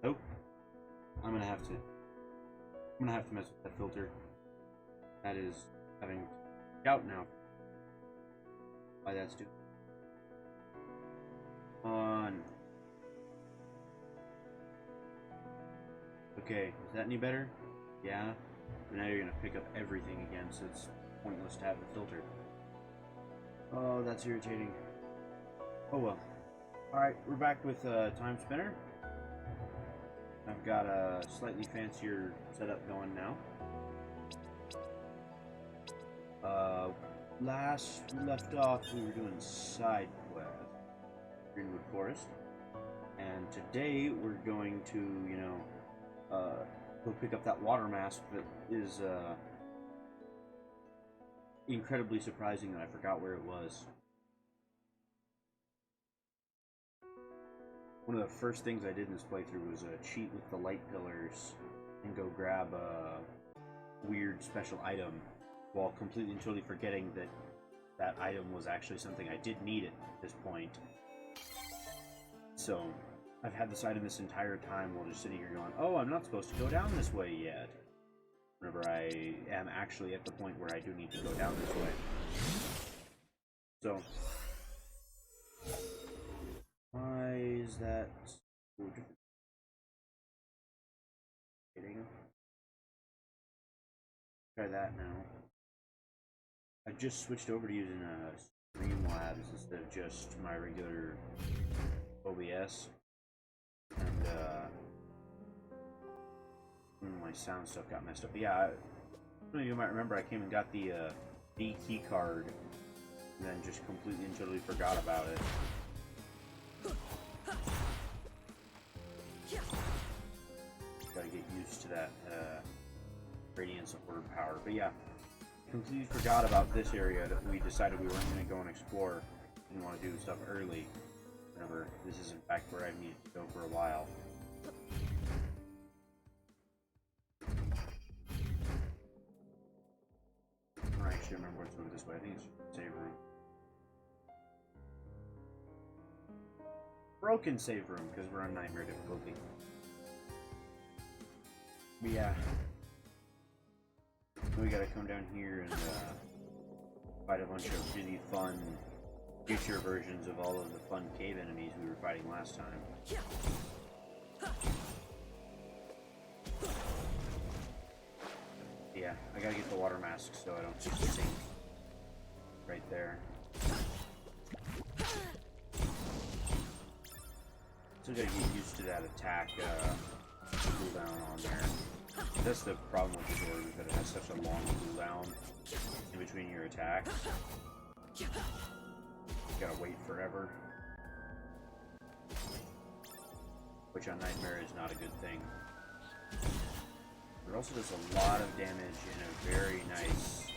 Nope. I'm gonna have to mess with that filter. That is having out now. Why that's stupid. On. Okay, is that any better? Yeah. But now you're gonna pick up everything again, so it's pointless to have the filter. Oh, that's irritating. Oh well. Alright, we're back with Timespinner. I've got a slightly fancier setup going now. Last we left off, we were doing side quest, Greenwood Forest, and today we're going to, you know, go pick up that water mask that is incredibly surprising that I forgot where it was. One of the first things I did in this playthrough was cheat with the light pillars and go grab a weird special item, while completely and totally forgetting that that item was actually something I did need at this point. So, I've had this item this entire time while just sitting here going, oh, I'm not supposed to go down this way yet. Whenever I am actually at the point where I do need to go down this way. So, why is that so different? Try that now. I just switched over to using Streamlabs instead of just my regular OBS, and my sound stuff got messed up. But yeah, some of you might remember I came and got the D key card, and then just completely and totally forgot about it. Gotta get used to that radiance of word power. But yeah, completely forgot about this area that we decided we weren't going to go and explore. Didn't want to do stuff early. Remember, this is in fact where I've needed to go for a while. I actually remember what's over this way. I think it's save room. Broken save room, because we're on nightmare difficulty. But yeah. We gotta come down here and fight a bunch of really fun future versions of all of the fun cave enemies we were fighting last time. Yeah, I gotta get the water mask so I don't just sink right there. Still gotta get used to that attack cooldown on there. That's the problem with this orb, is that it has such a long cooldown in between your attacks. You gotta wait forever. Which on Nightmare is not a good thing. It also does a lot of damage in a very nice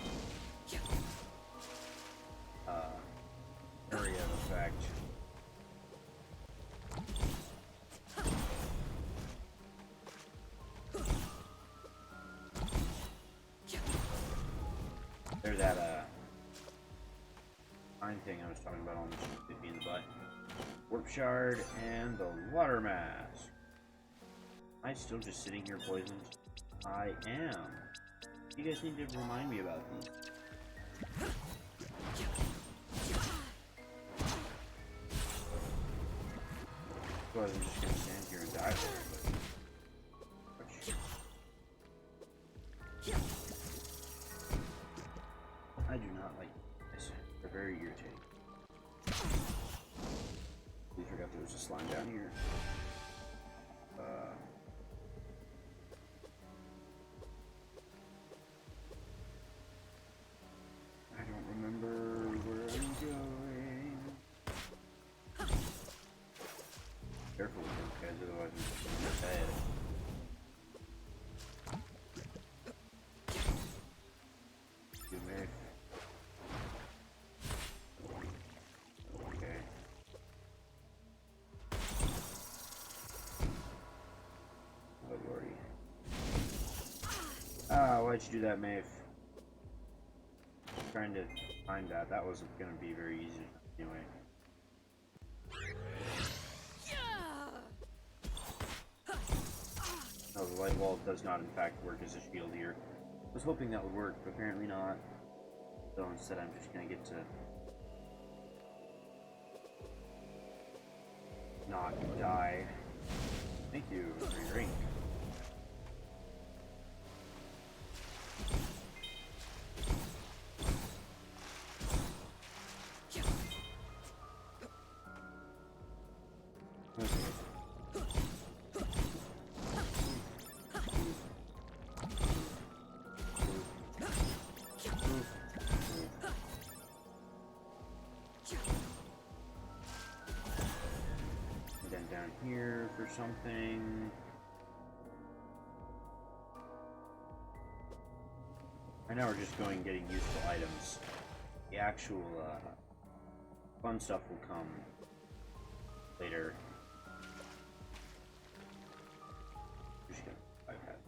area of effect. There's that fine thing I was talking about, almost bit me in the butt. Warp shard and the water mask. Am I still just sitting here poisoned? I am. You guys need to remind me about these. Otherwise I'm just gonna stand here and die for it. I do not like this. They're very irritating. We forgot there was a slime down here. I don't remember where I'm going. Careful with those guys, otherwise I'm just gonna get bad. Ah, why'd you do that, Maeve? Trying to find that. That wasn't gonna be very easy anyway. the light wall does not in fact work as a shield here. I was hoping that would work, but apparently not. So instead I'm just gonna get to not die. Thank you for your drink. Down here for something. Right now we're just going and getting useful items. The actual fun stuff will come later. Just gonna bypass.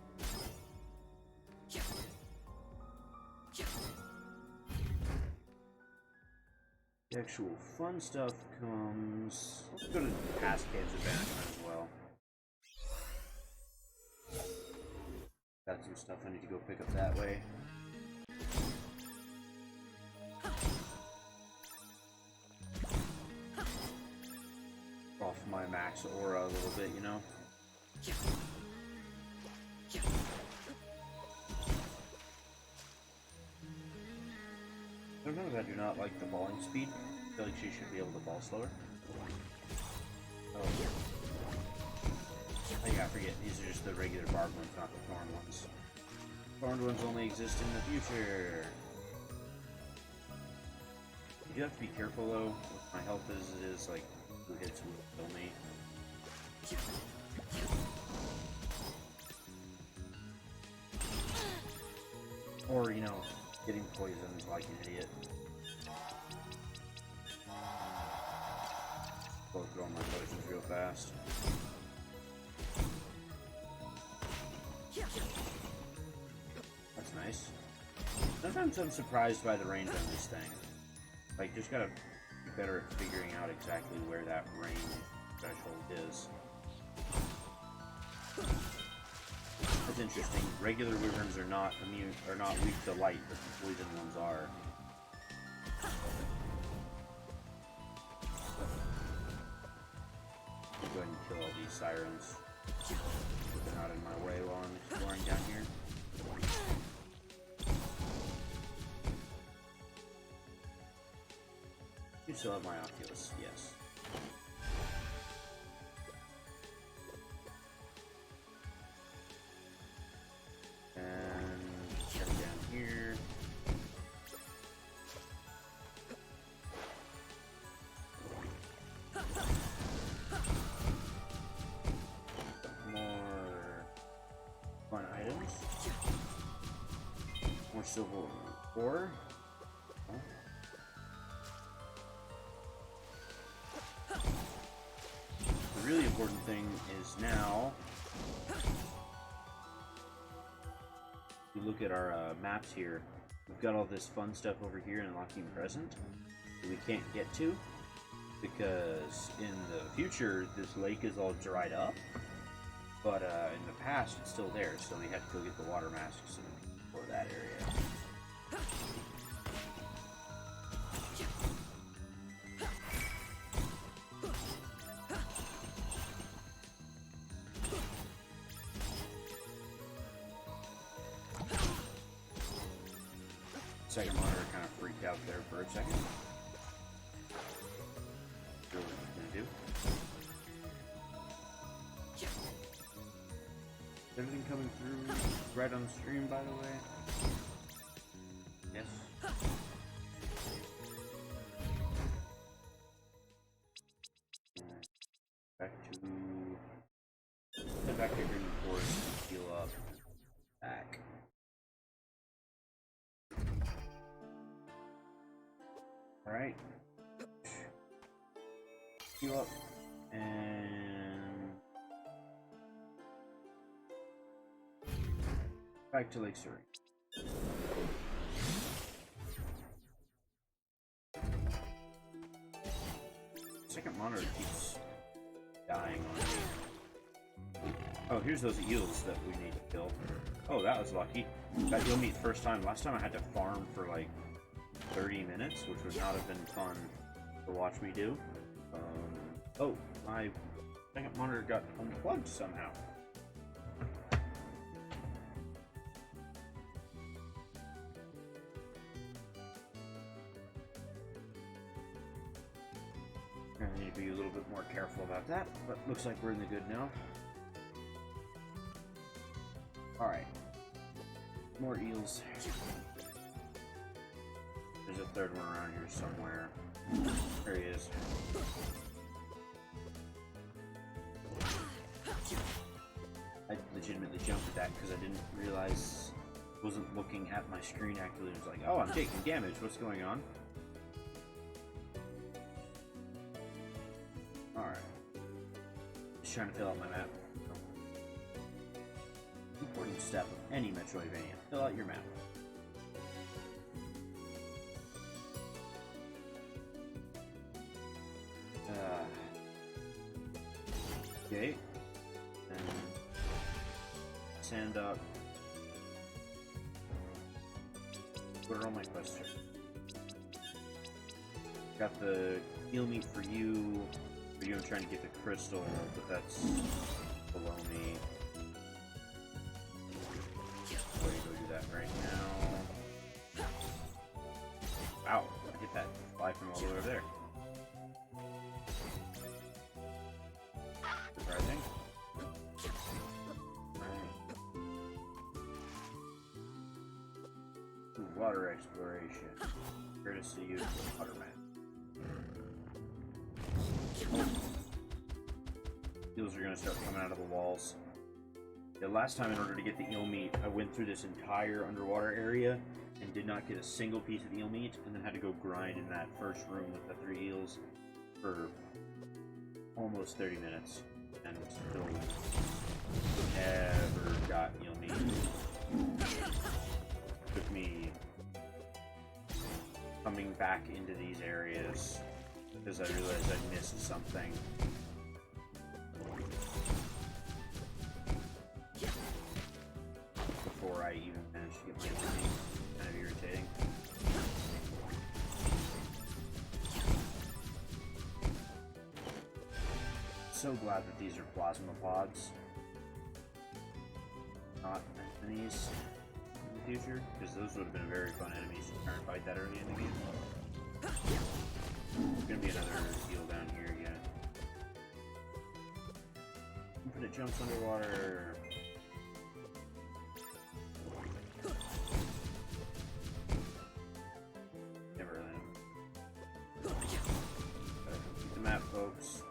The actual fun stuff comes. Let's go to the past caves of banishment as well. Got some stuff I need to go pick up that way. Off my max aura a little bit, you know? Sometimes I do not like the balling speed. I feel like she should be able to ball slower. Oh yeah, I forget. These are just the regular barbed ones, not the thorn ones. Thorned ones only exist in the future. You do have to be careful though, with my health as it is, like, who hits who will kill me. Or, you know, getting poisoned like an idiot. Go through all my potions real fast. That's nice. Sometimes I'm surprised by the range on this thing. Like, just gotta be better at figuring out exactly where that range threshold is. That's interesting. Regular wyverns are not immune, are not weak to light, but the poison ones are. I'll go ahead and kill all these sirens. So they're not in my way while I'm exploring down here. You still have my Oculus, yes. And get down here. More fun items. More silver ore. Oh. The really important thing is now we look at our maps here. We've got all this fun stuff over here in Locking Crescent that we can't get to because in the future this lake is all dried up, but in the past it's still there, so we had to go get the water masks for that area. Second monitor kind of freaked out there for a second. So what I'm gonna do? Is everything coming through right on the stream, by the way? Yes. Back to Green Forest, heal up, back. Alright. Heal up, and back to Lake Surrey. Second monitor keeps dying on me. Oh, here's those eels that we need to kill. Oh, that was lucky. Got eel meat first time. Last time I had to farm for like 30 minutes, which would not have been fun to watch me do. Oh, my second monitor got unplugged somehow. I need to be a little bit more careful about that, but looks like we're in the good now. Alright. More eels. There's a third one around here somewhere. There he is. I legitimately jumped at that because I didn't realize I wasn't looking at my screen actively. It was like, oh, I'm taking damage. What's going on? Alright. Just trying to fill out my map. Important step of any Metroidvania. Fill out your map. Okay. And sand up. What are all my quests here? Got the eel meat for you. For you, I'm trying to get the crystal, but that's below me. Go do that right now. Wow, I hit that fly from all the way over there. Surprising. Right. Ooh, water exploration. Courtesy use the water map. Eels are gonna start coming out of the walls. The last time, in order to get the eel meat, I went through this entire underwater area and did not get a single piece of eel meat, and then had to go grind in that first room with the 3 eels for almost 30 minutes, and still never got eel meat. Took me coming back into these areas because I realized I missed something. Before I even managed to get my meat. Kind of irritating. So glad that these are plasma pods, not enemies in the future, because those would have been very fun enemies to try and fight that early in the game. There's gonna be another eel down here again. But it jumps underwater. Never really. Gotta complete the map, folks.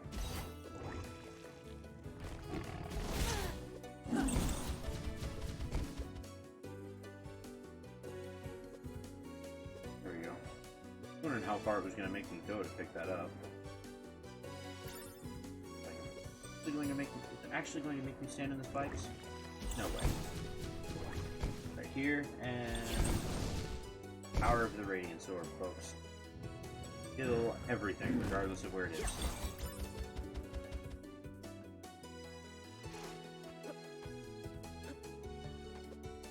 There we go. Wondering how far it was going to make me go to pick that up. Is it actually going to make me stand in the spikes? No way. Right here, and power of the Radiant Sword, folks. Kill everything, regardless of where it is.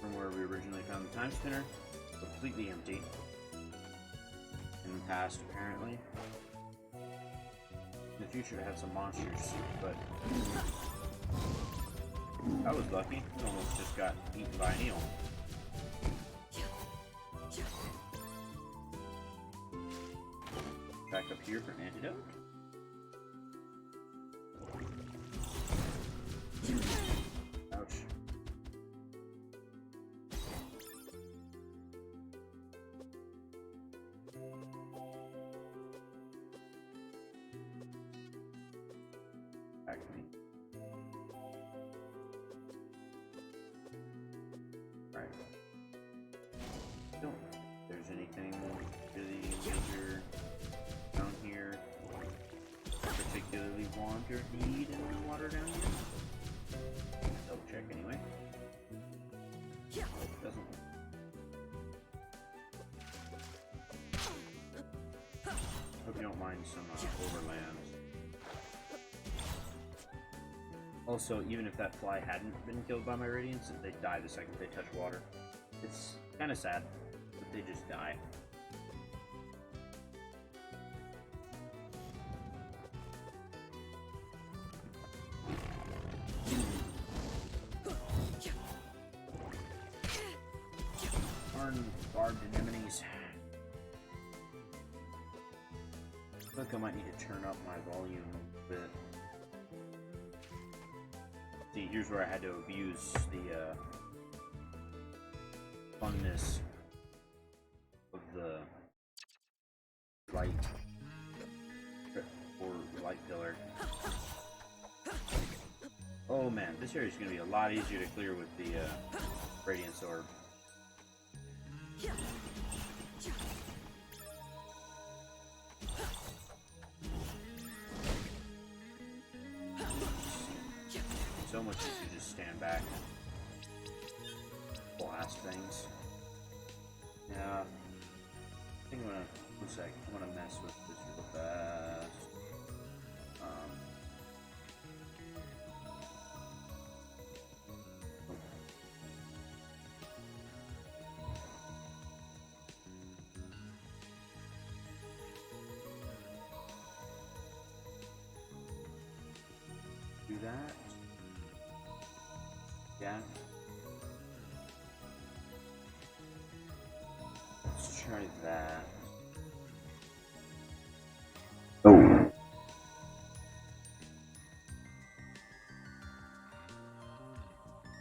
From where we originally found the Timespinner, completely empty. In the past, apparently. In the future, it had some monsters, but I was lucky. I almost just got eaten by an eel. Back up here for an antidote. Ouch. Back to me. Right. Don't know if there's anything really major down here I particularly want or need in the water down here. Double check anyway. It doesn't. Hope you don't mind some overlands. Also, even if that fly hadn't been killed by my radiance, they die the second they touch water. It's kind of sad, but they just die. Barbed anemones. I think I might need to turn up my volume a bit. See, here's where I had to abuse the funness of the light or light pillar. Oh man, this area is going to be a lot easier to clear with the radiance orb. So much easier to just stand back and blast things. Yeah, I think I'm gonna, one sec, I'm gonna mess with this real fast. Do that. Yeah. Let's try that. Oh.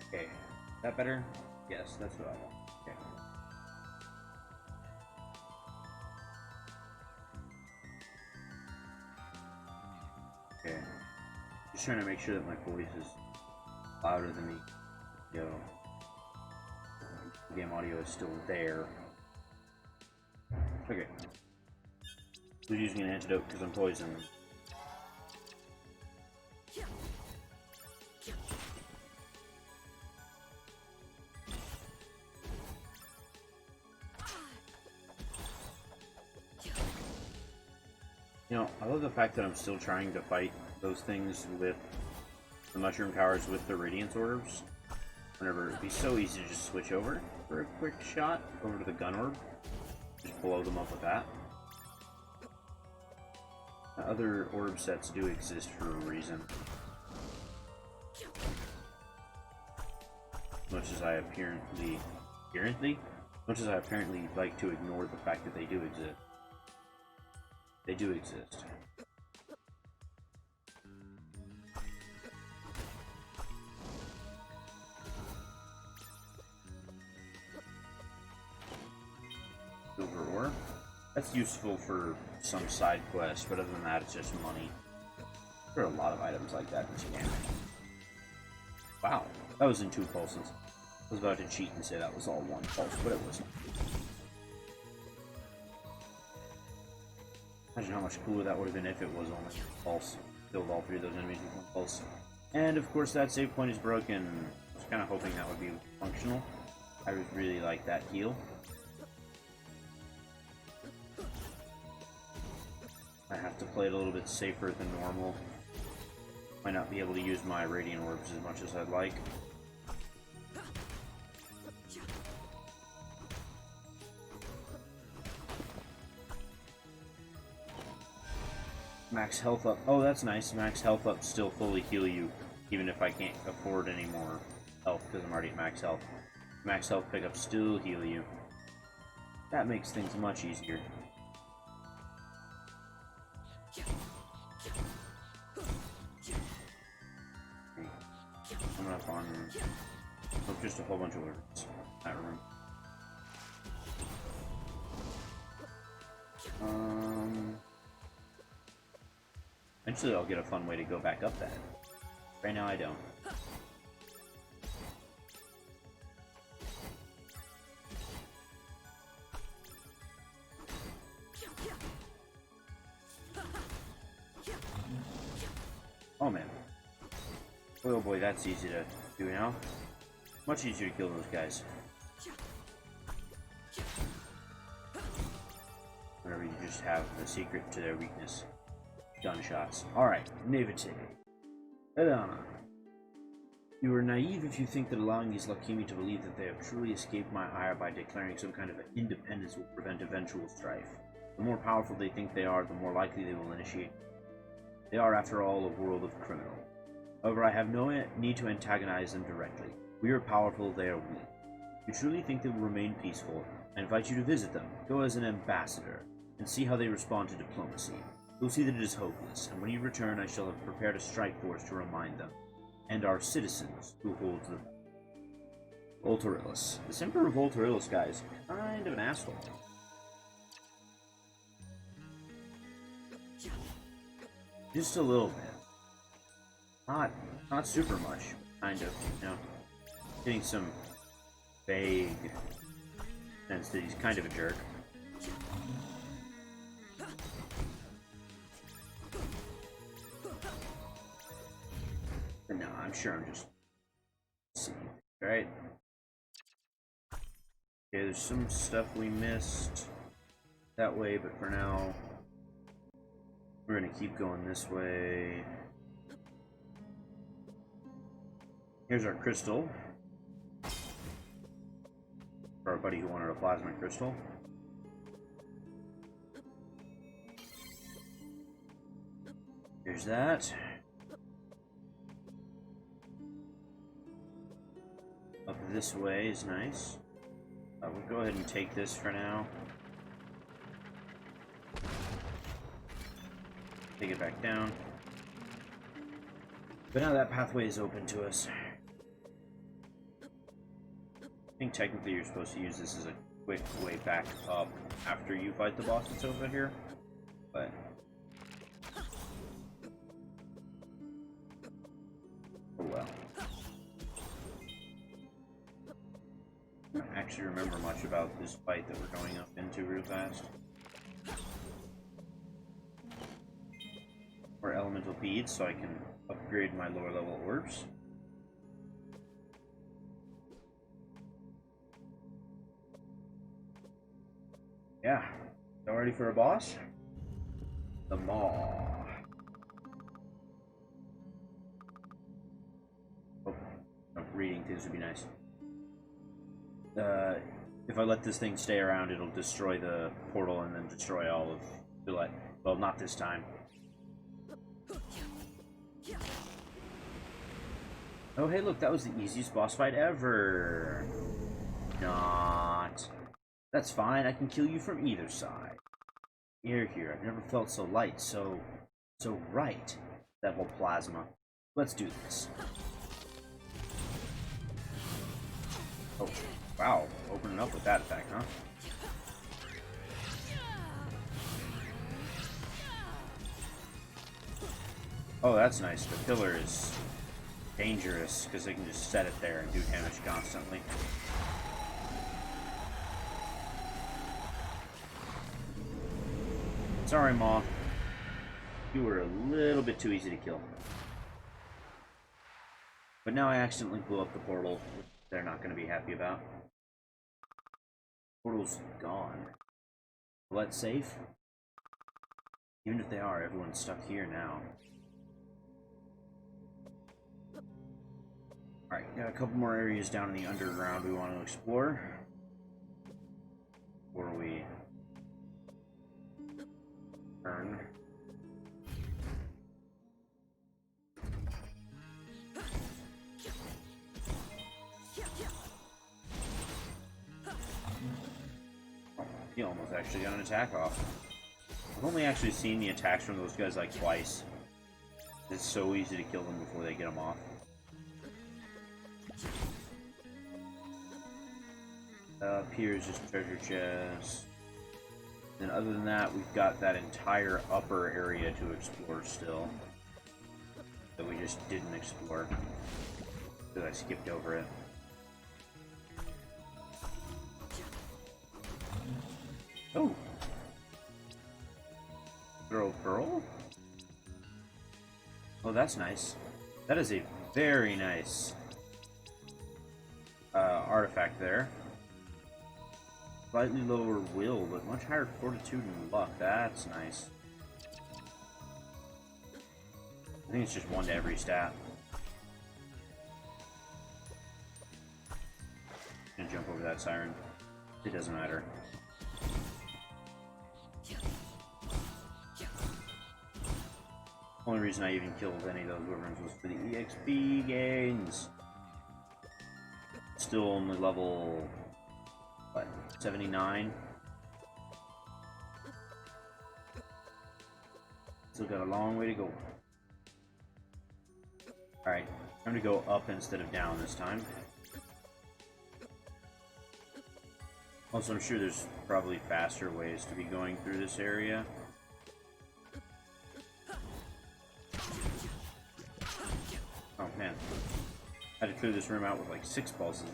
Okay. That better? Yes, that's what I want. Okay. Okay. Just trying to make sure that my voice is louder than the game audio is still there. Okay. I was using an antidote because I'm poisoned. You know, I love the fact that I'm still trying to fight those things with the mushroom towers with the radiance orbs. Whenever it'd be so easy to just switch over for a quick shot over to the gun orb. Just blow them up with that. Other orb sets do exist for a reason. Much as I apparently like to ignore the fact that they do exist. They do exist. Silver ore. That's useful for some side quests, but other than that, it's just money. There are a lot of items like that in this game. Wow, that was in 2 pulses. I was about to cheat and say that was all 1 pulse, but it wasn't. Imagine how much cooler that would have been if it was only 1 pulse. Killed all 3 of those enemies with 1 pulse. And of course that save point is broken. I was kind of hoping that would be functional. I would really like that heal. I have to play it a little bit safer than normal. Might not be able to use my radiant orbs as much as I'd like. Max health up. Oh, that's nice. Max health up still fully heal you, even if I can't afford any more health because I'm already at max health. Max health pickup still heal you. That makes things much easier. Coming up on just a whole bunch of words. I remember. Eventually I'll get a fun way to go back up that. Right now I don't. Oh man. Oh boy, that's easy to do now. Much easier to kill those guys. Whenever you just have the secret to their weakness. Gunshots. Alright, Naivete. Elana. You are naive if you think that allowing these Lakimi to believe that they have truly escaped my ire by declaring some kind of independence will prevent eventual strife. The more powerful they think they are, the more likely they will initiate. They are, after all, a world of criminal. However, I have no need to antagonize them directly. We are powerful, they are weak. If you truly think they will remain peaceful, I invite you to visit them. Go as an ambassador, and see how they respond to diplomacy. You'll see that it is hopeless, and when you return, I shall have prepared a strike force to remind them, and our citizens who hold them. Volturilis. This Emperor Volturilis guy is kind of an asshole. Just a little bit. Not super much. Kind of, you know. Getting some vague sense that he's kind of a jerk. But no, I'm sure I'm just seeing. Right? Okay, there's some stuff we missed that way, but for now, we're gonna keep going this way. Here's our crystal. For our buddy who wanted a plasma crystal. Here's that. Up this way is nice. We'll go ahead and take this for now. Take it back down. But now that pathway is open to us. I think technically you're supposed to use this as a quick way back up after you fight the boss that's over here. But oh well. I don't actually remember much about this fight that we're going up into real fast. More elemental beads so I can upgrade my lower level orbs. Yeah, y'all ready for a boss? The Maw. Oh, reading things would be nice. If I let this thing stay around, it'll destroy the portal and then destroy all of Gillette. Well, not this time. Oh, hey, look, that was the easiest boss fight ever. Not. That's fine, I can kill you from either side. Here, I've never felt so light, so right. That whole plasma. Let's do this. Oh, wow, opening up with that attack, huh? Oh, that's nice. The pillar is dangerous because they can just set it there and do damage constantly. Sorry, Maw. You were a little bit too easy to kill. But now I accidentally blew up the portal, which they're not going to be happy about. Portal's gone. Let's safe? Even if they are, everyone's stuck here now. Alright, got a couple more areas down in the underground we want to explore. Before we turn. Oh, he almost actually got an attack off. I've only actually seen the attacks from those guys like twice. It's so easy to kill them before they get them off. Up here is just treasure chest. And other than that, we've got that entire upper area to explore still. That we just didn't explore. Because I skipped over it. Oh! Throw pearl? Oh, that's nice. That is a very nice artifact there. Slightly lower will, but much higher fortitude and luck. That's nice. I think it's just one to every stat. jump over that siren. It doesn't matter. Only reason I even killed any of those wyverns was for the EXP gains. Still only level, what, 79? Still got a long way to go. Alright, time to go up instead of down this time. Also, I'm sure there's probably faster ways to be going through this area. Oh man, I had to clear this room out with like 6 pulses.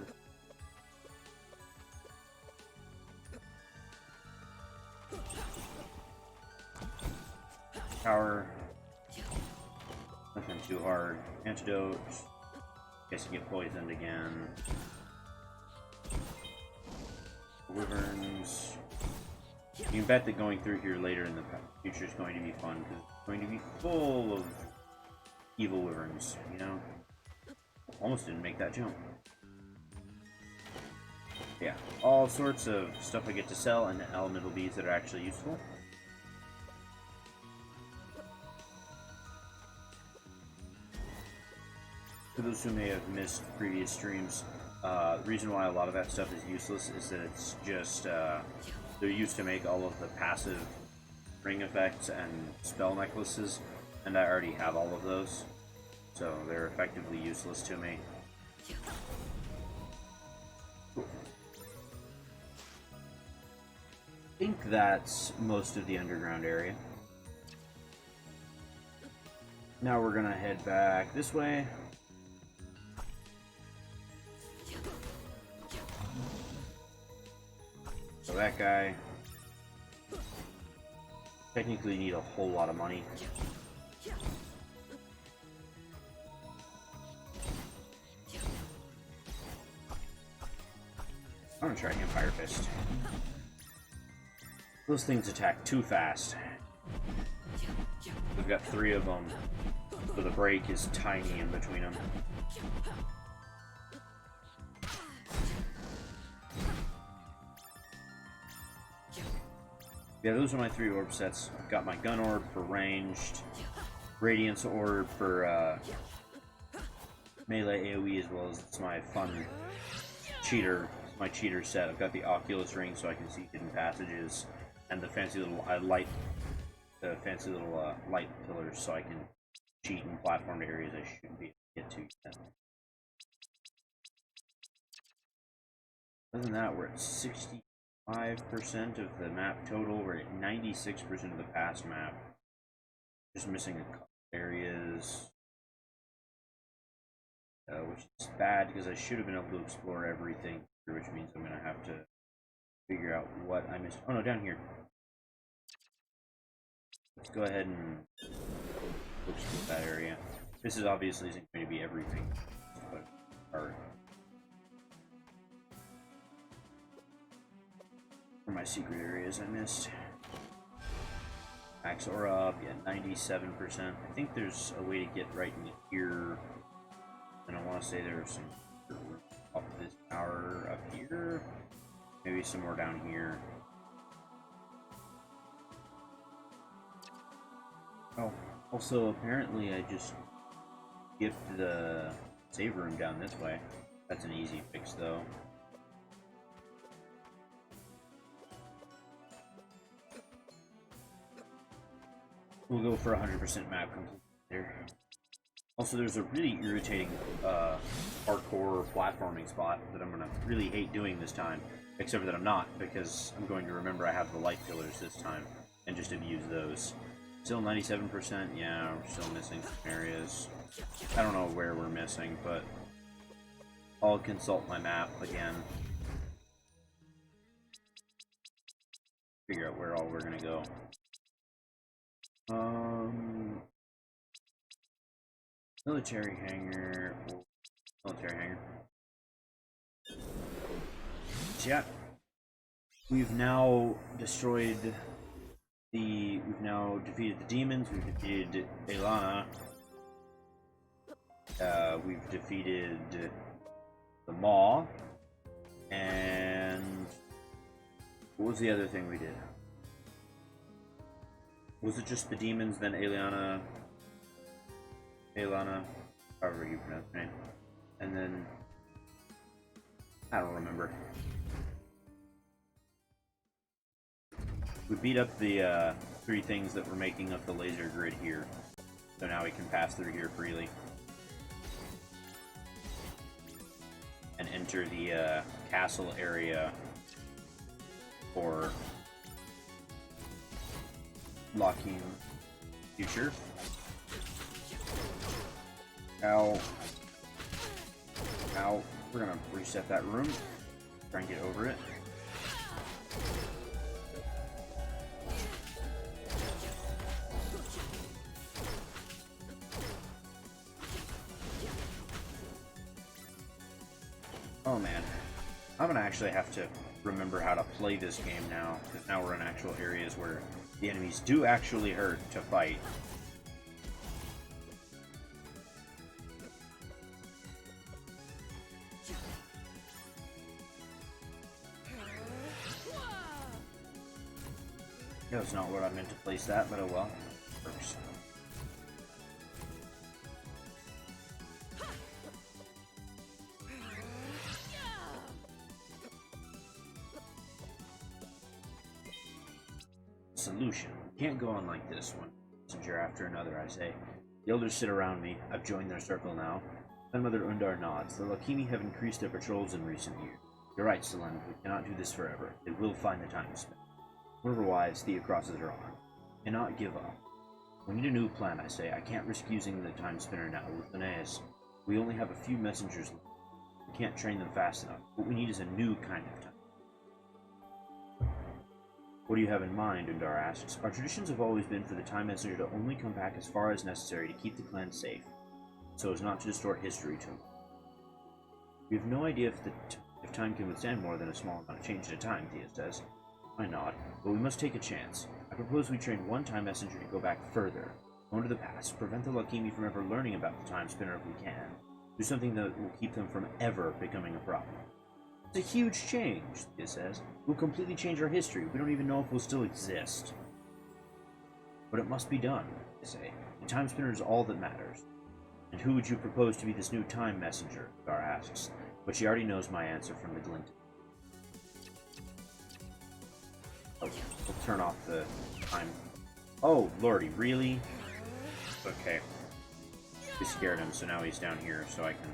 Power. Nothing too hard. Antidote. Guess you get poisoned again. Wyverns. You can bet that going through here later in the future is going to be fun because it's going to be full of evil wyverns, you know? Almost didn't make that jump. Yeah, all sorts of stuff I get to sell and elemental bees that are actually useful. For those who may have missed previous streams, the reason why a lot of that stuff is useless is that it's just, they're used to make all of the passive ring effects and spell necklaces, and I already have all of those, so they're effectively useless to me. Cool. I think that's most of the underground area. Now we're gonna head back this way. So that guy technically need a whole lot of money. I'm gonna try Empire Fist. Those things attack too fast. We've got 3 of them, so the break is tiny in between them. Yeah, those are my 3 orb sets. I've got my gun orb for ranged, radiance orb for melee AoE, as well as it's my fun cheater, my cheater set. I've got the Oculus ring so I can see hidden passages, and the fancy little light pillars so I can cheat in platformed areas I shouldn't be able to get to yet. Other than that, we're at 65% of the map total. We're at 96% of the past map. Just missing a couple areas, which is bad because I should have been able to explore everything, which means I'm going to have to figure out what I missed. Oh no, down here. Let's go ahead and explore that area. This is obviously isn't going to be everything, but or for my secret areas I missed. Max aura up, yeah, 97%. I think there's a way to get right in here, and I want to say there's some off this tower up here, maybe some more down here. Oh, also apparently I just skipped the save room down this way. That's an easy fix though. We'll go for 100% map complete there. Also, there's a really irritating hardcore platforming spot that I'm gonna really hate doing this time, except for that I'm not, because I'm going to remember I have the light pillars this time and just abuse those. Still 97%, yeah, we're still missing some areas. I don't know where we're missing, but I'll consult my map again. Figure out where all we're gonna go. Military hangar. Military hangar. So yeah, we've now destroyed the. We've now defeated the demons. We've defeated Elana. We've defeated the Maw, and What was the other thing we did? Was it just the demons, then Aeliana, however you pronounce her name, and then I don't remember. We beat up the 3 things that were making up the laser grid here, so now we can pass through here freely and enter the castle area for locking future. Ow. Ow. We're gonna reset that room. Try and get over it. Oh man. I'm gonna actually have to remember how to play this game now, because now we're in actual areas where the enemies do actually hurt to fight. That's not where I meant to place that, but oh well. Works. Solution. Can't go on like this one. Messenger after another, I say. The elders sit around me. I've joined their circle now. Grandmother Undar nods. The Lakini have increased their patrols in recent years. You're right, Selene. We cannot do this forever. They will find the Timespinner. Wise, Thea crosses her arm. Cannot give up. We need a new plan, I say. I can't risk using the Timespinner now with Linnaeus. We only have a few messengers left. We can't train them fast enough. What we need is a new kind of time. What do you have in mind? Undar asks. Our traditions have always been for the Time Messenger to only come back as far as necessary to keep the clan safe, so as not to distort history too much. We have no idea if time can withstand more than a small amount of change at a time, Thea says. I nod, but we must take a chance. I propose we train one Time Messenger to go back further, go into the past, prevent the Lakimi from ever learning about the Timespinner if we can. Do something that will keep them from ever becoming a problem. It's a huge change, Thea says. We'll completely change our history. We don't even know if we'll still exist. But it must be done, I say. The Timespinner is all that matters. And who would you propose to be this new Time Messenger? Gar asks, but she already knows my answer from the glint. Oh, we'll turn off the time. Oh, lordy, really? Okay. We scared him, so now he's down here, so I can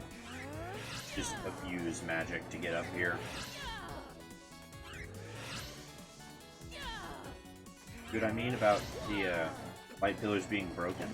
just abuse magic to get up here. See what I mean about the light pillars being broken?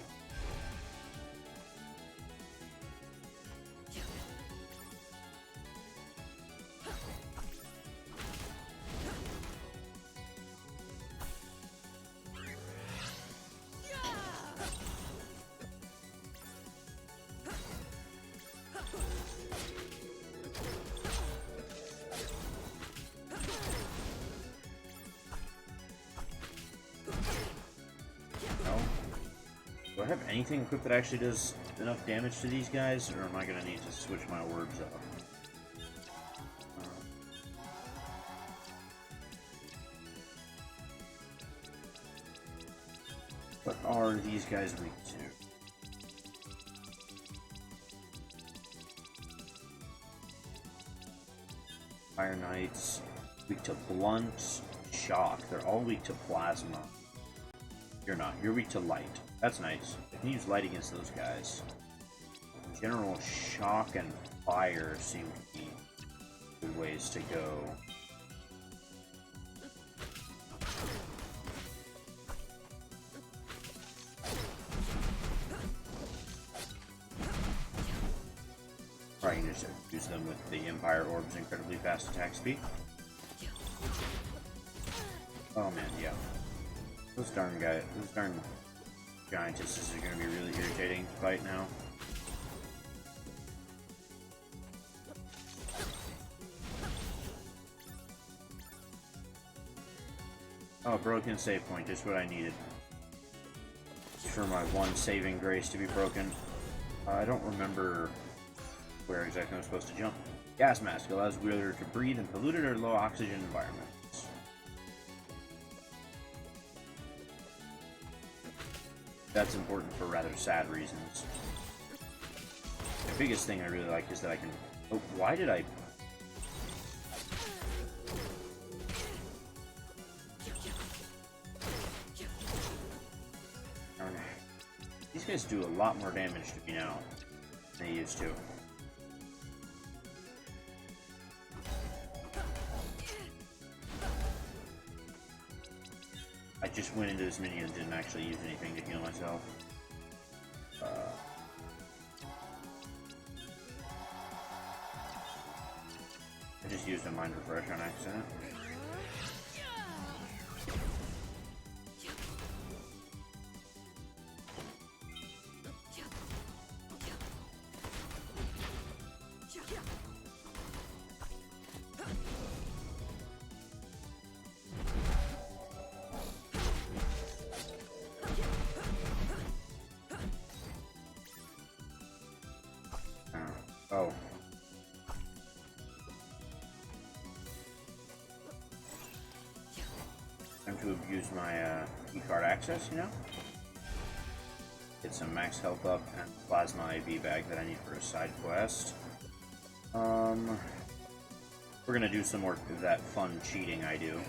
Do I have anything equipped that actually does enough damage to these guys, or am I gonna need to switch my orbs up? What are these guys weak to? Fire Knights, weak to blunt, shock. They're all weak to plasma. You're not. You're weak to light. That's nice. I can use light against those guys. General shock and fire seem to be good ways to go. Or I can just use them with the Empire Orb's incredibly fast attack speed. Oh man, yeah. Those darn giantesses are going to be really irritating to fight now. Oh, broken save point, just what I needed. For my one saving grace to be broken. I don't remember where exactly I'm supposed to jump. Gas mask allows wielder to breathe in polluted or low oxygen environments. That's important for rather sad reasons. The biggest thing I really like is that I can... Oh, why did I... These guys do a lot more damage to me now than they used to. I just went into this minion and didn't actually use anything to heal myself. I just used a mind refresh on accident. Oh. Time to abuse my E-card access, you know? Get some max health up and plasma IV bag that I need for a side quest. We're gonna do some more of that fun cheating I do.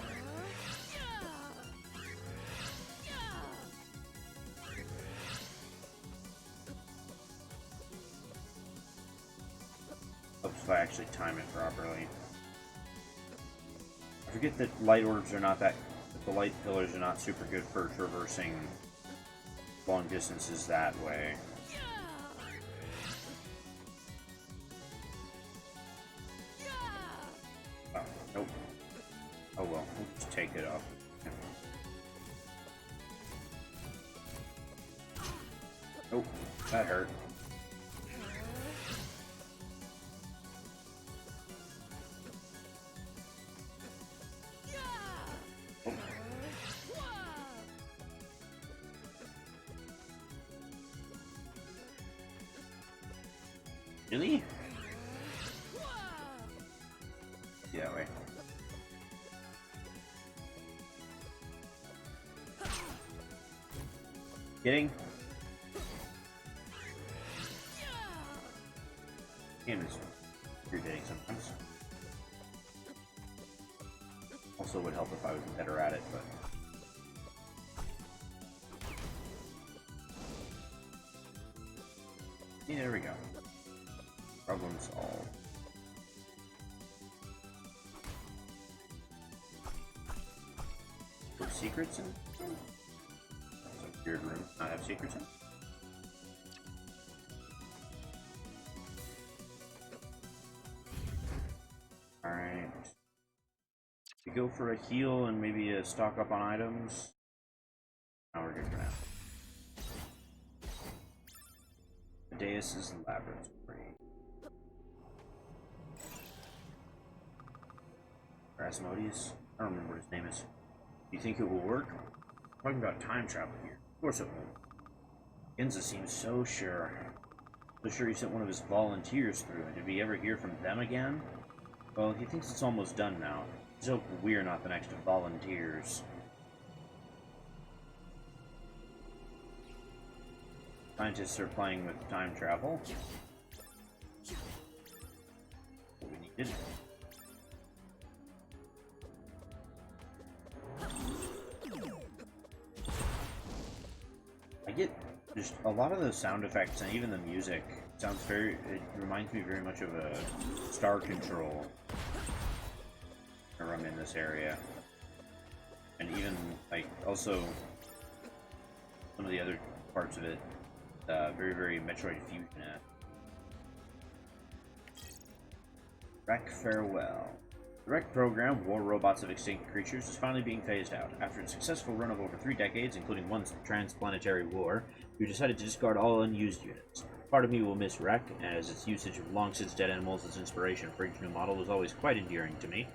If I actually time it properly. I forget that light orbs are not that... the light pillars are not super good for traversing long distances that way. Oh, nope. Oh well, we'll just take it off. Nope, that hurt. Really? Yeah, wait. Kidding? Game is irritating sometimes. Also would help if I was better at it, but... yeah, there we go. Problem solved. Put secrets in? That's a weird room. Not have secrets in? Alright. We go for a heal and maybe a stock up on items. Now we're good for now. Deus's laboratory. Asmodeus? I don't remember what his name is. Do you think it will work? I'm talking about time travel here. Of course it won't. Genza seems so sure. So sure he sent one of his volunteers through, and did we ever hear from them again? Well, he thinks it's almost done now. Let's hope we're not the next volunteers. Scientists are playing with time travel. What we needed. I get just a lot of the sound effects and even the music sounds very, it reminds me very much of a Star Control whenever I'm in this area. And even, like, also some of the other parts of it, very, very Metroid Fusion-esque. Wreck Farewell. The Wreck program, War Robots of Extinct Creatures, is finally being phased out. After a successful run of over 3 decades, including one transplanetary war, we decided to discard all unused units. Part of me will miss Wreck, as its usage of long-since dead animals as inspiration for each new model was always quite endearing to me.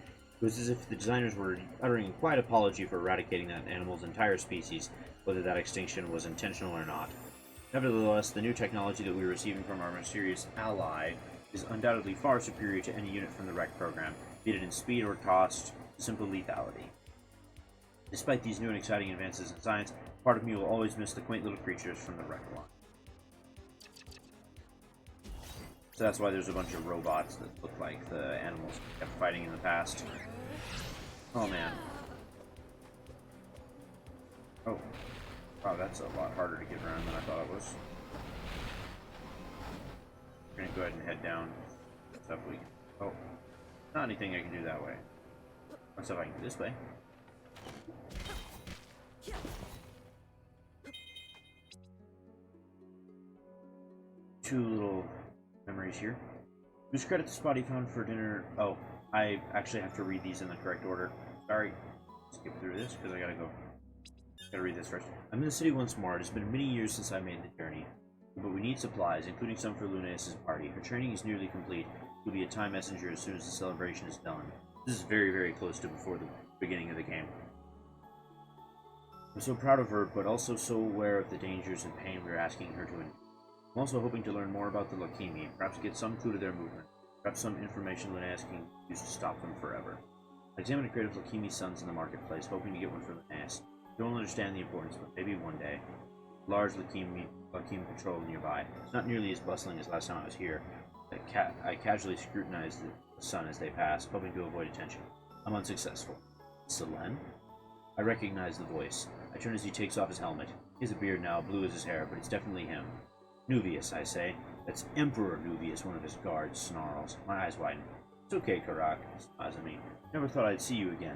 It was as if the designers were uttering a quiet apology for eradicating that animal's entire species, whether that extinction was intentional or not. Nevertheless, the new technology that we are receiving from our mysterious ally is undoubtedly far superior to any unit from the Wreck program, be it in speed or cost, simple lethality. Despite these new and exciting advances in science, Part of me will always miss the quaint little creatures from the wreck line. So that's why there's a bunch of robots that look like the animals we kept fighting in the past. Oh man. Oh. Wow, that's a lot harder to get around than I thought it was. We're gonna go ahead and head down. Stuff we can. Oh. Not anything I can do that way. What's stuff I can do this way? Two little memories here. Whose credit the spot he found for dinner? Oh, I actually have to read these in the correct order. Sorry. Skip through this because I gotta read this first. I'm in the city once more. It has been many years since I made the journey, but we need supplies, including some for Lunaeus' party. Her training is nearly complete. She'll be a time messenger as soon as the celebration is done. This is very, very close to before the beginning of the game. I'm so proud of her, but also so aware of the dangers and pain we're asking her to endure. I'm also hoping to learn more about the Lokimi, perhaps get some clue to their movement, perhaps some information Lunaeus can use to stop them forever. I examined a crate of Lokimi sons in the marketplace, hoping to get one for Lunaeus. I don't understand the importance, but maybe one day. Large Lokimi patrol nearby. It's not nearly as bustling as last time I was here. I casually scrutinized the sun as they passed, hoping to avoid attention. I'm unsuccessful. Selen? I recognize the voice. I turn as he takes off his helmet. He has a beard now, blue as his hair, but it's definitely him. Nuvius, I say. That's Emperor Nuvius, one of his guards snarls. My eyes widen. It's okay, Karak, he smiles at me. Never thought I'd see you again.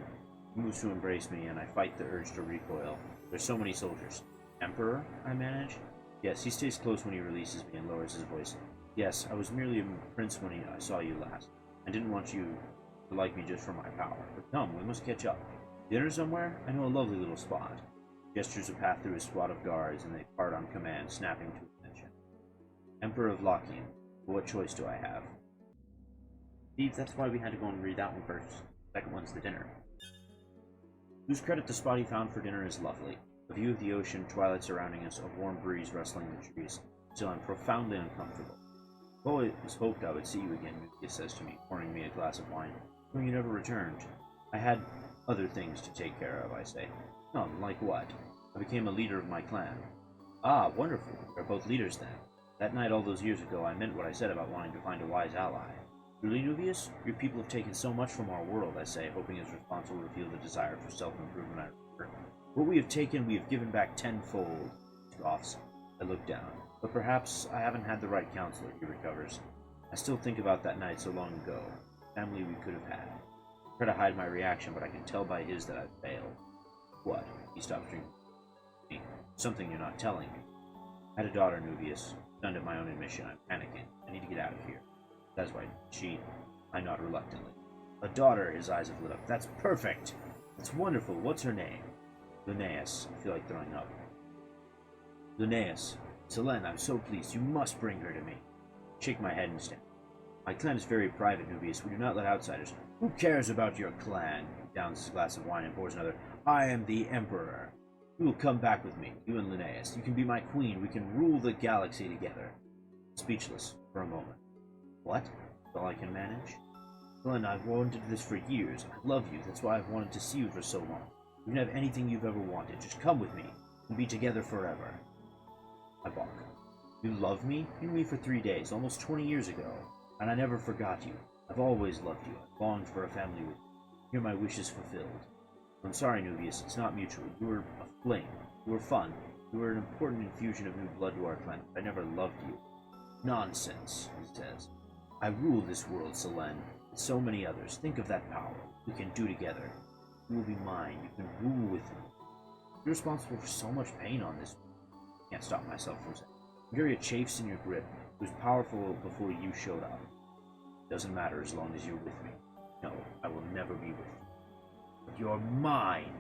He moves to embrace me, and I fight the urge to recoil. There's so many soldiers. Emperor? I manage. Yes, he stays close when he releases me and lowers his voice. Yes, I was merely a prince when I saw you last. I didn't want you to like me just for my power. But come, we must catch up. Dinner somewhere? I know a lovely little spot. He gestures a path through his squad of guards, and they part on command, snapping to attention. Emperor of Lachien. What choice do I have? Steve, that's why we had to go and read that one first. The second one's the dinner. Whose credit the spot he found for dinner is lovely. A view of the ocean, twilight surrounding us, a warm breeze rustling the trees. Still, I'm profoundly uncomfortable. I've always hoped I would see you again, Nuvius says to me, pouring me a glass of wine. No, you never returned. I had other things to take care of, I say. Oh, like what? I became a leader of my clan. Ah, wonderful. We're both leaders then. That night all those years ago, I meant what I said about wanting to find a wise ally. Truly, Nuvius? Your people have taken so much from our world, I say, hoping his response will reveal the desire for self-improvement. What we have taken, we have given back tenfold. Scoffs. I look down. But perhaps I haven't had the right counselor, he recovers. I still think about that night so long ago. The family we could have had. I try to hide my reaction, but I can tell by his that I've failed. What? He stops drinking. Something you're not telling me. I had a daughter, Nuvius. Stunned at my own admission, I'm panicking. I need to get out of here. That's why I nod reluctantly. A daughter, his eyes have lit up. That's perfect! That's wonderful. What's her name? Lunaeus. I feel like throwing up. Lunaeus. Selen, I'm so pleased. You must bring her to me. I shake my head and stand. My clan is very private, Nuvius. We do not let outsiders. Who cares about your clan? He downs his glass of wine and pours another. I am the Emperor. You will come back with me, you and Lunaeus. You can be my queen. We can rule the galaxy together. Speechless for a moment. What? That's all I can manage? Selen, I've wanted this for years. I love you. That's why I've wanted to see you for so long. You can have anything you've ever wanted. Just come with me. We'll be together forever. I balk. You love me? You knew me for 3 days, almost 20 years ago. And I never forgot you. I've always loved you. I've longed for a family with you. Hear my wishes fulfilled. I'm sorry, Nuvius. It's not mutual. You were a fling. You were fun. You were an important infusion of new blood to our clan. I never loved you. Nonsense, he says. I rule this world, Selen. And so many others. Think of that power. We can do together. You will be mine. You can rule with me. You're responsible for so much pain on this. I can't stop myself from saying. Myria chafes in your grip. It was powerful before you showed up. It doesn't matter as long as you're with me. No, I will never be with you. But you're mine.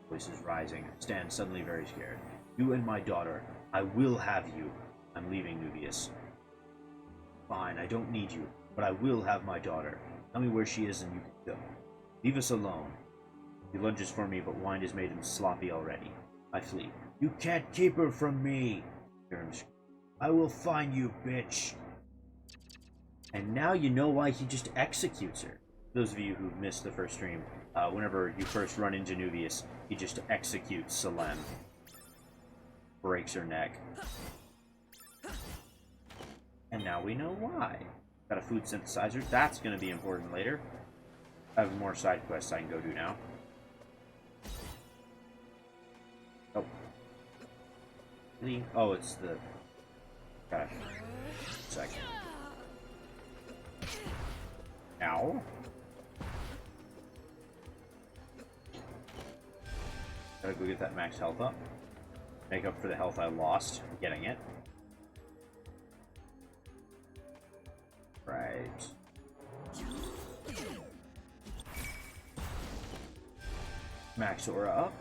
Voice is rising. I stand suddenly very scared. You and my daughter. I will have you. I'm leaving, Nuvius. Fine, I don't need you, but I will have my daughter. Tell me where she is and you can go. Leave us alone. He lunges for me, but wine has made him sloppy already. I flee. You can't keep her from me! I will find you, bitch! And now you know why he just executes her. Those of you who missed the first stream, whenever you first run into Nuvius, he just executes Selen. breaks her neck. And now we know why. Got a food synthesizer. That's going to be important later. I have more side quests I can go do now. Oh. Really? Oh, it's the... Got a second. Ow. Gotta go get that max health up. Make up for the health I lost getting it. Right. Max aura up.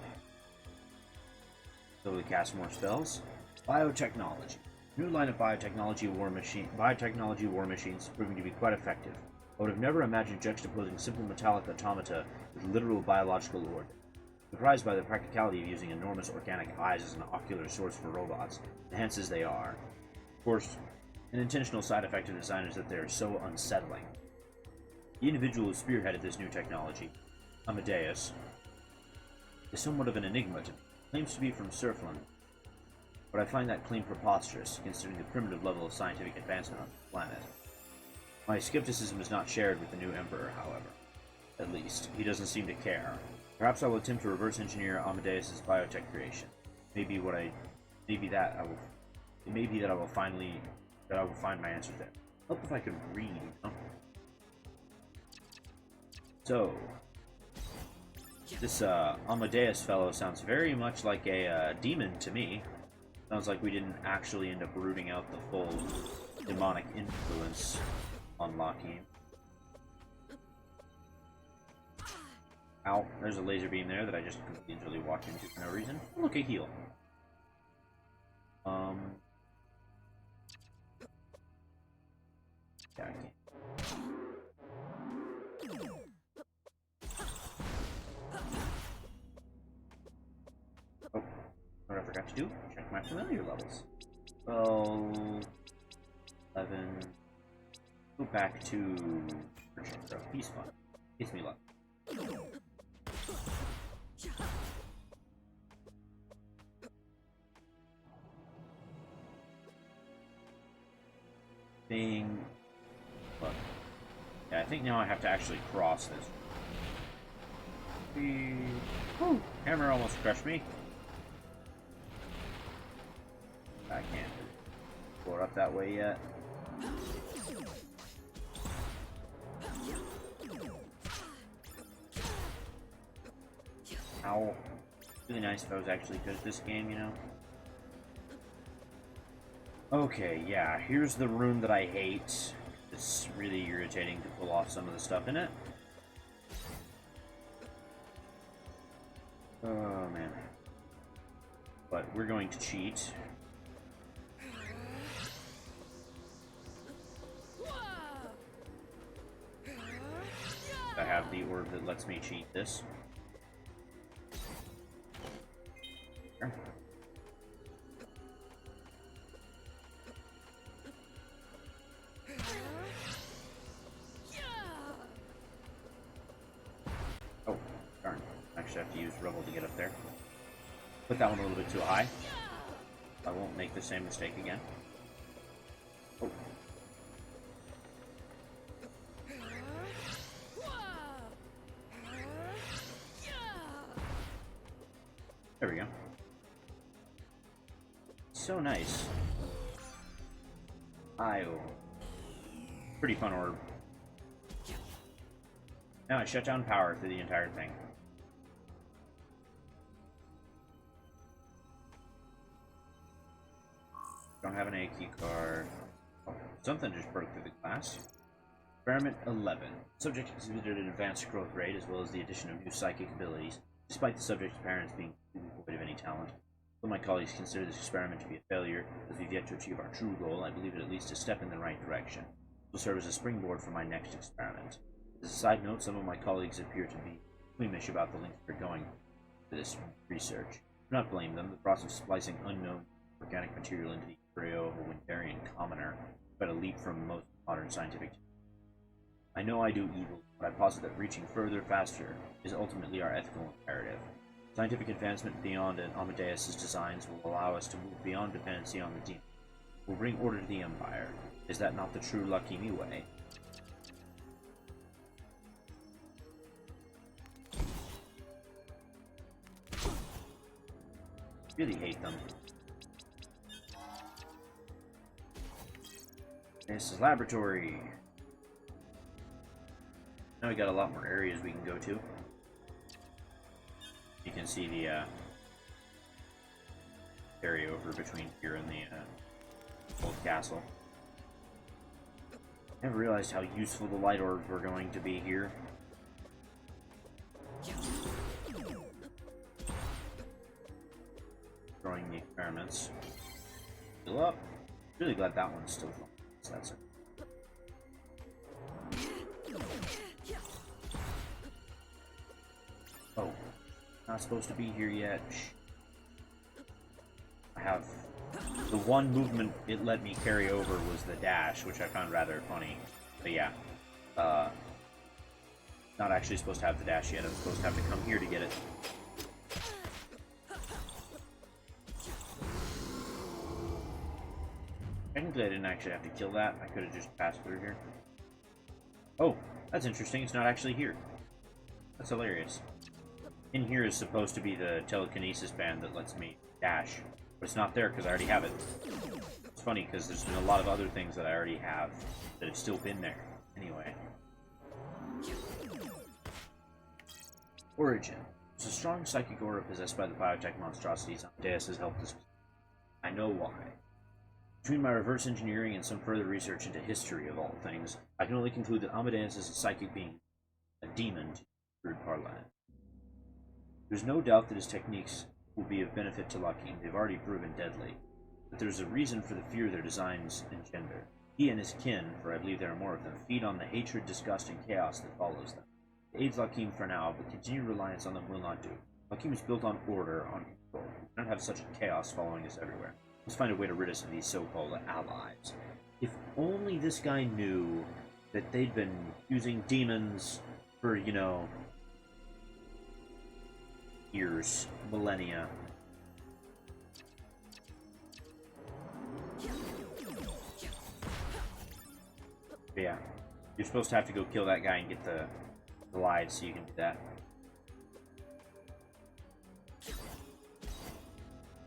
Ability to cast more spells. Biotechnology. New line of biotechnology war machines proving to be quite effective. I would have never imagined juxtaposing simple metallic automata with literal biological order. Surprised by the practicality of using enormous organic eyes as an ocular source for robots, enhanced as they are. Of course, an intentional side effect of design is that they are so unsettling. The individual who spearheaded this new technology, Amadeus, is somewhat of an enigma to me. Claims to be from Surfland, but I find that claim preposterous, considering the primitive level of scientific advancement on the planet. My skepticism is not shared with the new Emperor, however. At least, he doesn't seem to care. Perhaps I will attempt to reverse engineer Amadeus's biotech creation. It may be that I will find my answer there. Help if I could read, you know? So, this Amadeus fellow sounds very much like a demon to me. Sounds like we didn't actually end up rooting out the full demonic influence on Loki. Ow, there's a laser beam there that I just completely walked into for no reason. Look, a heal. Yeah, I can't. Oh, what I forgot to do? Check my familiar levels. 12, 11. Go back to Peace Fund. Gives me luck. Thing. Look. Yeah, I think now I have to actually cross this. Whew, hammer almost crushed me. I can't go up that way yet. Ow. Really nice if I was actually good at this game, you know? Okay, yeah, here's the room that I hate. It's really irritating to pull off some of the stuff in it. Oh, man. But we're going to cheat. I have the orb that lets me cheat this. There. Oh, darn. Actually, I have to use Rebel to get up there. Put that one a little bit too high. I won't make the same mistake again. Oh. There we go. So nice. Pretty fun orb. Now I shut down power through the entire thing. Don't have an A key card. Oh, something just broke through the glass. Experiment 11. Subject exhibited an advanced growth rate as well as the addition of new psychic abilities, despite the subject's parents being devoid of any talent. Though my colleagues consider this experiment to be a failure, as we've yet to achieve our true goal, I believe it at least a step in the right direction. It will serve as a springboard for my next experiment. As a side note, some of my colleagues appear to be squeamish about the length they're going to this research. Do not blame them. The process of splicing unknown organic material into the embryo of a Windarian commoner is but a leap from most modern scientific techniques. I know I do evil, but I posit that reaching further, faster, is ultimately our ethical imperative. Scientific advancement beyond Amadeus's designs will allow us to move beyond dependency on the demon. We'll bring order to the Empire. Is that not the true Lucky way? Really hate them. This is laboratory. Now we got a lot more areas we can go to. You can see the area over between here and the old castle. Never realized how useful the light orbs were going to be here. Throwing the experiments. Fill up. Really glad that one's still fun. So that's it. Oh, not supposed to be here yet. I have the one movement it let me carry over was the dash, which I found rather funny. But yeah, not actually supposed to have the dash yet. I'm supposed to have to come here to get it. Technically, I didn't actually have to kill that. I could have just passed through here. Oh, that's interesting. It's not actually here. That's hilarious. In here is supposed to be the telekinesis band that lets me dash, but it's not there because I already have it. It's funny because there's been a lot of other things that I already have that have still been there. Anyway. Origin. It's a strong psychic aura possessed by the biotech monstrosities Amadeus has helped us. I know why. Between my reverse engineering and some further research into history of all things, I can only conclude that Amadeus is a psychic being, a demon, to crude parlance. There's no doubt that his techniques will be of benefit to Lakim. They've already proven deadly. But there's a reason for the fear their designs engender. He and his kin, for I believe there are more of them, feed on the hatred, disgust, and chaos that follows them. It aids Lakim for now, but continued reliance on them will not do. Lakim is built on order, on control. We cannot have such chaos following us everywhere. Let's find a way to rid us of these so-called allies. If only this guy knew that they'd been using demons for, you know, years, millennia. But yeah, you're supposed to have to go kill that guy and get the lives so you can do that.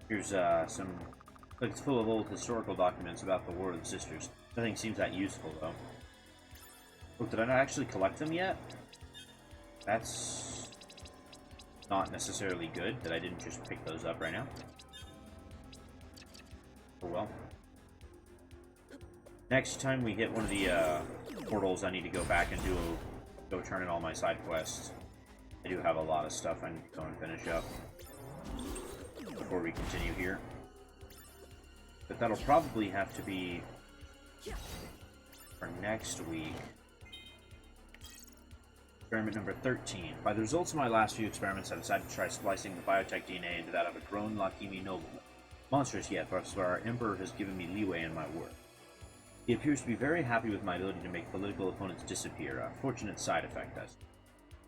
Here's some... Like it's full of old historical documents about the War of the Sisters. Nothing seems that useful, though. Look, did I not actually collect them yet? That's not necessarily good that I didn't just pick those up right now. Oh well. Next time we hit one of the portals, I need to go back and go turn in all my side quests. I do have a lot of stuff I need to go and finish up before we continue here. But that'll probably have to be for next week. Experiment number 13. By the results of my last few experiments, I decided to try splicing the biotech DNA into that of a grown Lakimi nobleman. Monstrous yet, but our Emperor has given me leeway in my work. He appears to be very happy with my ability to make political opponents disappear, a fortunate side effect, I suppose.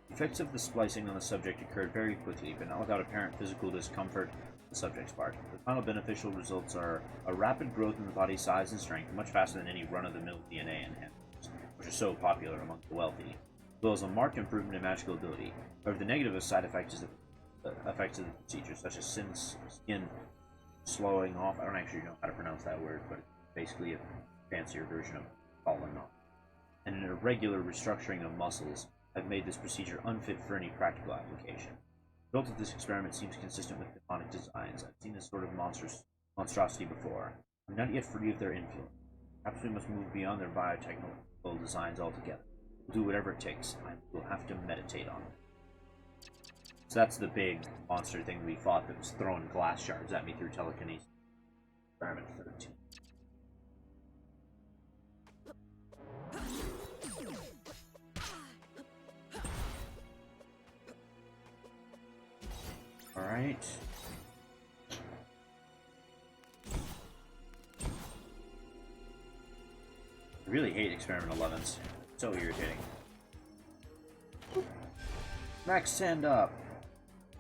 The effects of the splicing on the subject occurred very quickly, but not without apparent physical discomfort on the subject's part. The final beneficial results are a rapid growth in the body's size and strength, much faster than any run-of-the-mill DNA enhancements, which are so popular among the wealthy, as well as a marked improvement in magical ability. However, the negative side effect is the effects of the procedure, such as skin slowing off. I don't actually know how to pronounce that word, but it's basically a fancier version of falling off. And an irregular restructuring of muscles have made this procedure unfit for any practical application. The result of this experiment seems consistent with demonic designs. I've seen this sort of monstrosity before. I'm not yet free of their influence. Perhaps we must move beyond their biotechnical designs altogether. We'll do whatever it takes. We'll have to meditate on it. So that's the big monster thing we fought that was throwing glass shards at me through telekinesis. Experiment 13. Alright. I really hate Experiment 11s. So irritating. Max stand up.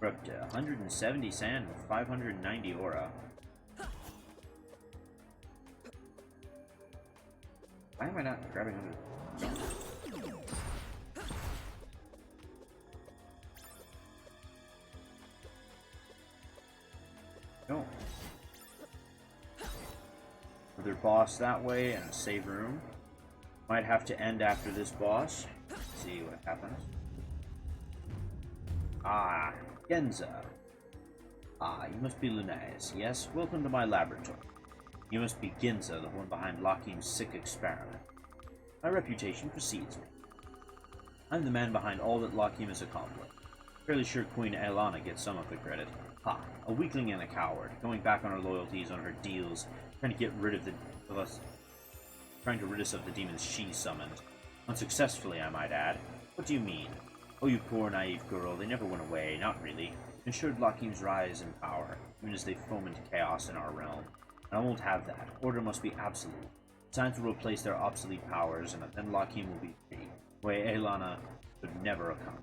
We're up to 170 sand with 590 aura. Why am I not grabbing under? No. Another boss that way and a save room. Might have to end after this boss. See what happens. Ah, Genza. Ah, you must be Lunais. Yes, welcome to my laboratory. You must be Ginza, the one behind Lockheed's sick experiment. My reputation precedes me. I'm the man behind all that Lockheed has accomplished. Fairly sure Queen Aelana gets some of the credit. Ha, a weakling and a coward, going back on her loyalties, on her deals, trying to get rid of us, trying to rid us of the demons she summoned. Unsuccessfully, I might add. What do you mean? Oh, you poor naive girl, they never went away, not really. Ensured Lockheed's rise in power, even as they foment chaos in our realm. And I won't have that. Order must be absolute. Science will replace their obsolete powers, and then Lockheed will be free. The way Aelana would never have come.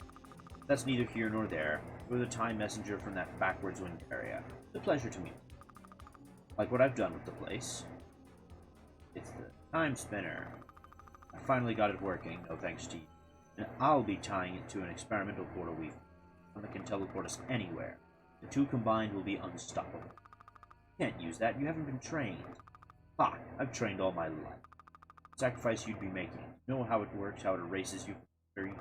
That's neither here nor there. You're the time messenger from that backwards wind area. It's a pleasure to meet you. Like what I've done with the place. It's the Timespinner. I finally got it working, no thanks to you. And I'll be tying it to an experimental portal one that can teleport us anywhere. The two combined will be unstoppable. You can't use that, you haven't been trained. Ha! I've trained all my life. Sacrifice you'd be making. You know how it works, how it erases you from history?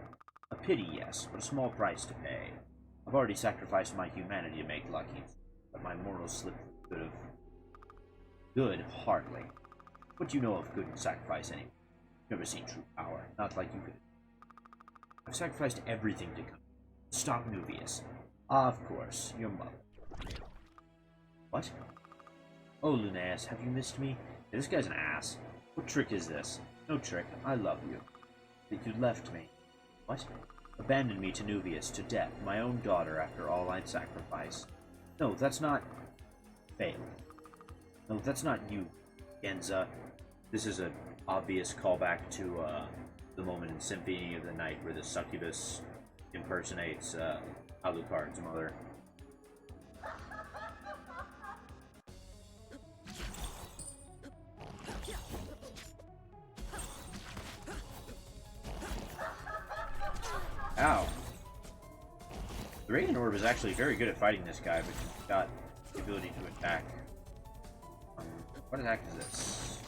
A pity, yes, but a small price to pay. I've already sacrificed my humanity to make Lockheed, but my morals slip good of... Good, hardly. What do you know of good and sacrifice anyway? You've never seen true power, not like you could. I've sacrificed everything to come. Stop Nuvius. Ah, of course, your mother. What? Oh, Lunaeus, have you missed me? Hey, this guy's an ass. What trick is this? No trick. I love you. That you left me. What? Abandoned me to Nuvius, to death, my own daughter, after all I'd sacrificed. No, that's not... Failed. No, that's not you, Genza. This is an obvious callback to, the moment in Symphony of the Night where the succubus impersonates, Alucard's mother. Ow. The Radiant Orb is actually very good at fighting this guy, but he's got the ability to attack. What attack is this?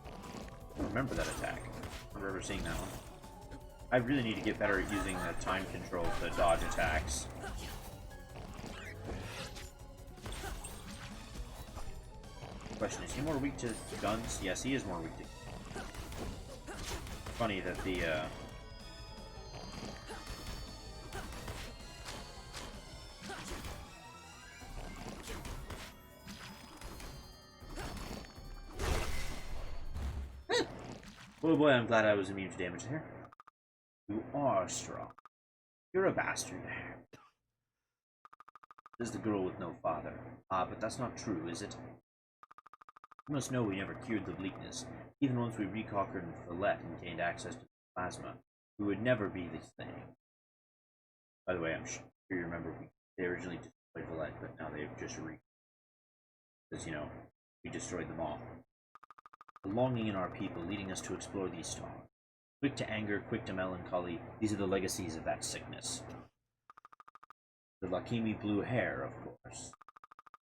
I don't remember that attack. I don't remember seeing that one. I really need to get better at using the time control to dodge attacks. Question, is he more weak to guns? Yes, he is more weak to guns. Funny that the, Oh boy, I'm glad I was immune to damage there. You are strong. You're a bastard. This is the girl with no father. Ah, but that's not true, is it? You must know we never cured the bleakness. Even once we reconquered Follett and gained access to plasma, we would never be this thing. By the way, I'm sure you remember they originally destroyed Follett, but now they've just because, you know, we destroyed them all. The longing in our people leading us to explore these stars. Quick to anger, quick to melancholy, these are the legacies of that sickness. The Lakimi blue hair, of course.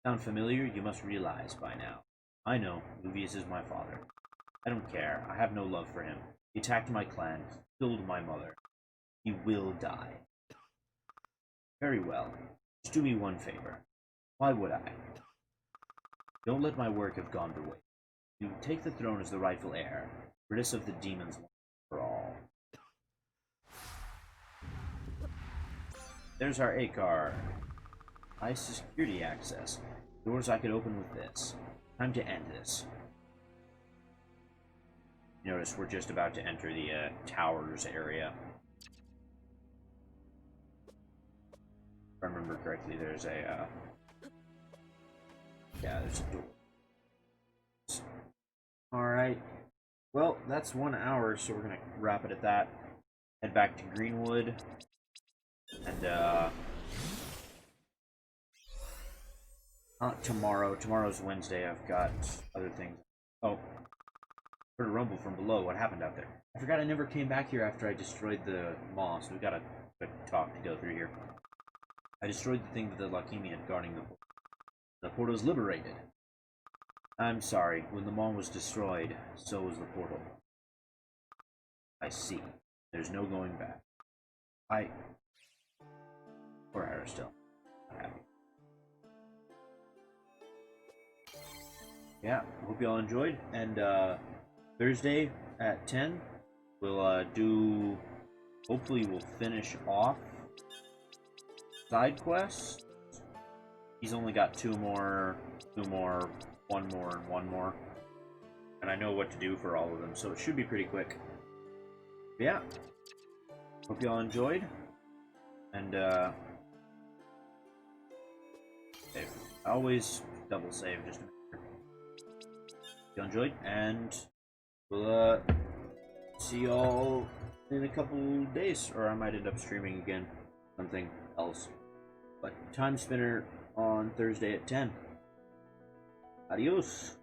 Sound familiar? You must realize by now. I know, Luvius is my father. I don't care, I have no love for him. He attacked my clan, killed my mother. He will die. Very well. Just do me one favor. Why would I? Don't let my work have gone to waste. You take the throne as the rightful heir, rid us of the demons once for all. There's our Akar. High security access. Doors I could open with this. Time to end this. Notice we're just about to enter the towers area. If I remember correctly, there's a yeah, there's a door. Alright, well, that's 1 hour, so we're gonna wrap it at that. Head back to Greenwood, and Not tomorrow. Tomorrow's Wednesday. I've got other things. Oh, heard a rumble from below. What happened out there? I forgot I never came back here after I destroyed the mall, so we got a quick talk to go through here. I destroyed the thing that the Lakimi had guarding the portal. The portal's liberated. I'm sorry. When the mall was destroyed, so was the portal. I see. There's no going back. Poor Harris still. Not happy. Yeah, hope y'all enjoyed. And Thursday at 10, we'll do. Hopefully, we'll finish off side quests. He's only got two more, one more, and one more. And I know what to do for all of them, so it should be pretty quick. But yeah. Hope y'all enjoyed. And save. I always double save just to make sure. If y'all enjoyed, and we'll see y'all in a couple days, or I might end up streaming again something else. But Timespinner on Thursday at 10. Adios.